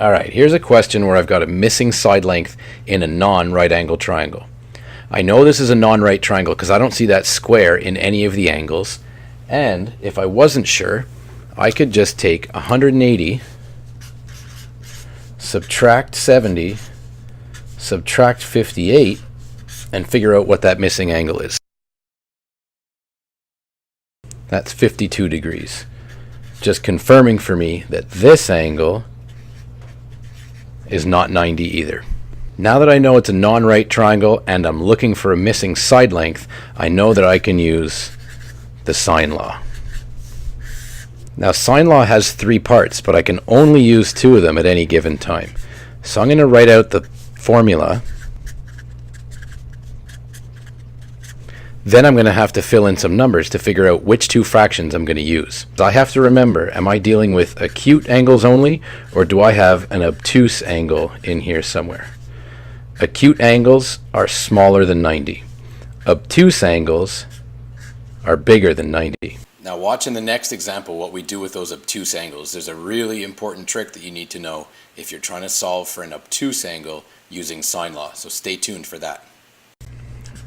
Alright, here's a question where I've got a missing side length in a non-right angle triangle. I know this is a non-right triangle because I don't see that square in any of the angles, and if I wasn't sure, I could just take 180, subtract 70, subtract 58, and figure out what that missing angle is. That's 52 degrees. Just confirming for me that this angle is not 90 either. Now that I know it's a non-right triangle and I'm looking for a missing side length, I know that I can use the sine law. Now sine law has three parts, but I can only use two of them at any given time. So I'm going to write out the formula. Then I'm going to have to fill in some numbers to figure out which two fractions I'm going to use. So I have to remember, am I dealing with acute angles only, or do I have an obtuse angle in here somewhere? Acute angles are smaller than 90. Obtuse angles are bigger than 90. Now watch in the next example what we do with those obtuse angles. There's a really important trick that you need to know if you're trying to solve for an obtuse angle using sine law. So stay tuned for that.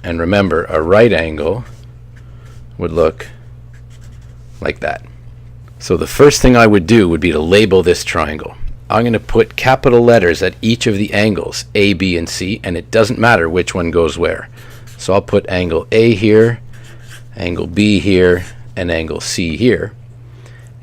And remember, a right angle would look like that. So the first thing I would do would be to label this triangle. I'm going to put capital letters at each of the angles, A, B, and C, and it doesn't matter which one goes where. So I'll put angle A here, angle B here, and angle C here.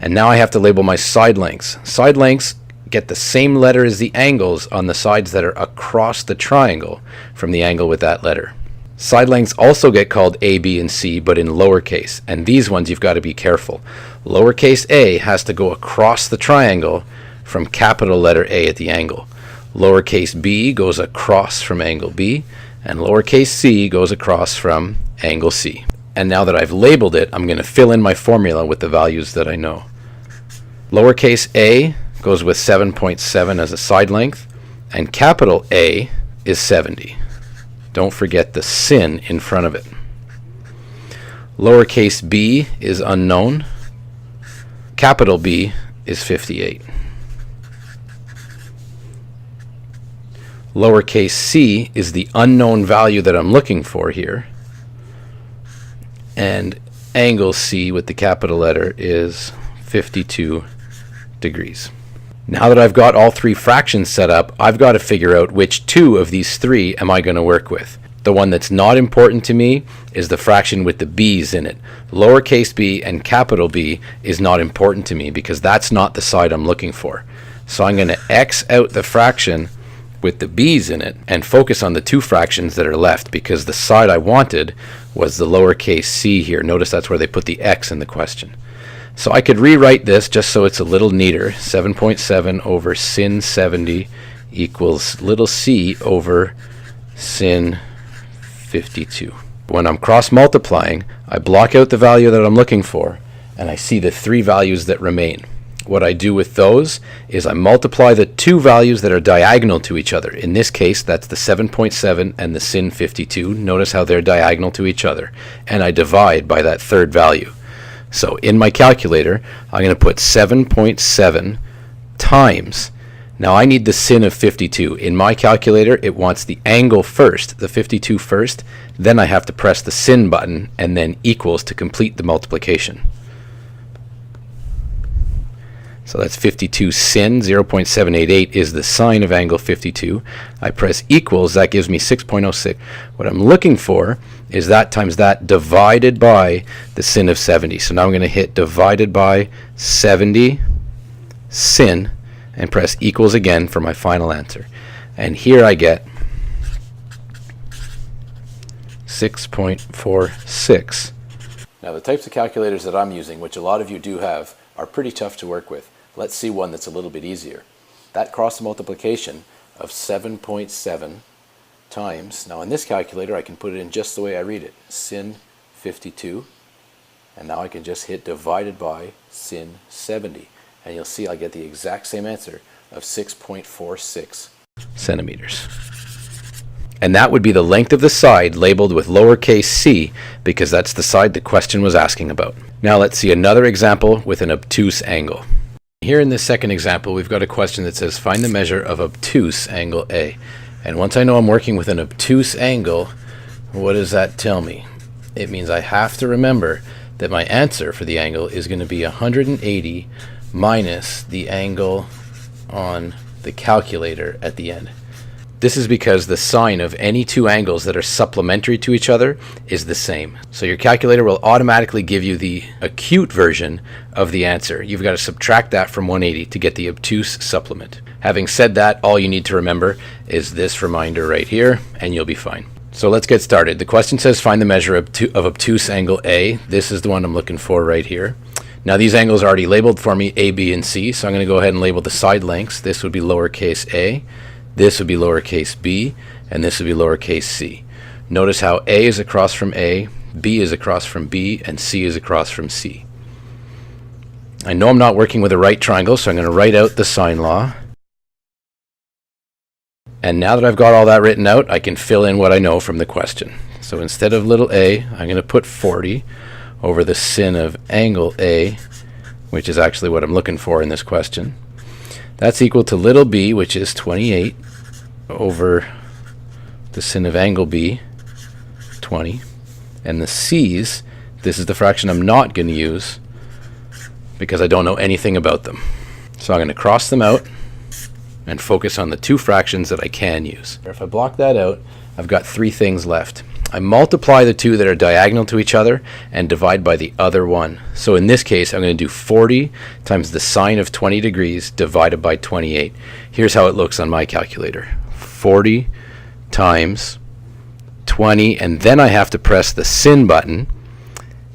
And now I have to label my side lengths. Side lengths get the same letter as the angles on the sides that are across the triangle from the angle with that letter. Side lengths also get called A, B, and C, but in lowercase, and these ones you've got to be careful. Lowercase a has to go across the triangle from capital letter A at the angle. Lowercase b goes across from angle B, and lowercase c goes across from angle C. And now that I've labeled it, I'm going to fill in my formula with the values that I know. Lowercase a goes with 7.7 as a side length, and capital A is 70. Don't forget the sin in front of it. Lowercase b is unknown. Capital B is 58. Lowercase c is the unknown value that I'm looking for here. And angle C with the capital letter is 52 degrees. Now that I've got all three fractions set up, I've got to figure out which two of these three am I going to work with. The one that's not important to me is the fraction with the b's in it. Lowercase b and capital B is not important to me because that's not the side I'm looking for. So I'm going to X out the fraction with the b's in it and focus on the two fractions that are left because the side I wanted was the lowercase c here. Notice that's where they put the X in the question. So I could rewrite this just so it's a little neater. 7.7 over sin 70 equals little c over sin 52. When I'm cross multiplying, I block out the value that I'm looking for and I see the three values that remain. What I do with those is I multiply the two values that are diagonal to each other. In this case, that's the 7.7 and the sin 52. Notice how they're diagonal to each other. And I divide by that third value. So in my calculator, I'm going to put 7.7 times. Now I need the sin of 52. In my calculator, it wants the angle first, the 52 first. Then I have to press the sin button and then equals to complete the multiplication. So that's 52 sin, 0.788 is the sine of angle 52. I press equals, that gives me 6.06. What I'm looking for is that times that divided by the sin of 70. So now I'm going to hit divided by 70 sin and press equals again for my final answer. And here I get 6.46. Now the types of calculators that I'm using, which a lot of you do have, are pretty tough to work with. Let's see one that's a little bit easier. That cross multiplication of 7.7 times, now in this calculator I can put it in just the way I read it, sin 52, and now I can just hit divided by sin 70, and you'll see I get the exact same answer of 6.46 centimeters. And that would be the length of the side labeled with lowercase c because that's the side the question was asking about. Now let's see another example with an obtuse angle. Here in this second example, we've got a question that says find the measure of obtuse angle A. And once I know I'm working with an obtuse angle, what does that tell me? It means I have to remember that my answer for the angle is going to be 180 minus the angle on the calculator at the end. This is because the sine of any two angles that are supplementary to each other is the same. So your calculator will automatically give you the acute version of the answer. You've got to subtract that from 180 to get the obtuse supplement. Having said that, all you need to remember is this reminder right here, and you'll be fine. So let's get started. The question says find the measure of obtuse angle A. This is the one I'm looking for right here. Now these angles are already labeled for me, A, B, and C, so I'm going to go ahead and label the side lengths. This would be lowercase a, this would be lowercase b, and this would be lowercase c. Notice how A is across from A, B is across from B, and C is across from C. I know I'm not working with a right triangle, so I'm going to write out the sine law. And now that I've got all that written out, I can fill in what I know from the question. So instead of little a, I'm going to put 40 over the sin of angle A, which is actually what I'm looking for in this question. That's equal to little b, which is 28, over the sin of angle B, 20. And the c's, this is the fraction I'm not going to use because I don't know anything about them. So I'm going to cross them out and focus on the two fractions that I can use. If I block that out, I've got three things left. I multiply the two that are diagonal to each other and divide by the other one. So in this case, I'm going to do 40 times the sine of 20 degrees divided by 28. Here's how it looks on my calculator. 40 times 20, and then I have to press the sin button.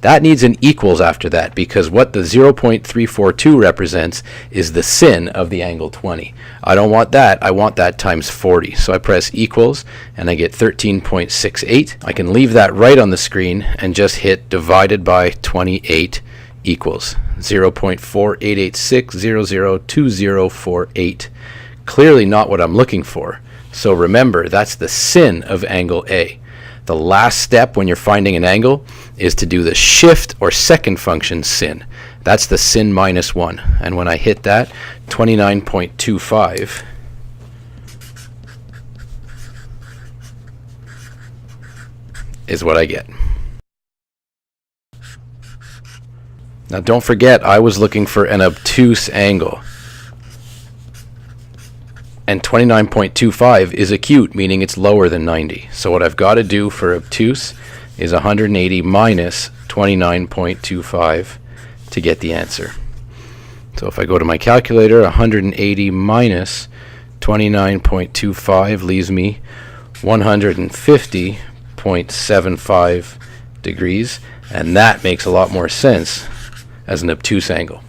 That needs an equals after that because what the 0.342 represents is the sin of the angle 20. I don't want that. I want that times 40. So I press equals and I get 13.68. I can leave that right on the screen and just hit divided by 28 equals 0.4886002048. Clearly not what I'm looking for. So remember, that's the sin of angle A. The last step when you're finding an angle is to do the shift or second function sin. That's the sin minus 1. And when I hit that, 29.25 is what I get. Now don't forget, I was looking for an obtuse angle. And 29.25 is acute, meaning it's lower than 90. So what I've got to do for obtuse is 180 minus 29.25 to get the answer. So if I go to my calculator, 180 minus 29.25 leaves me 150.75 degrees, and that makes a lot more sense as an obtuse angle.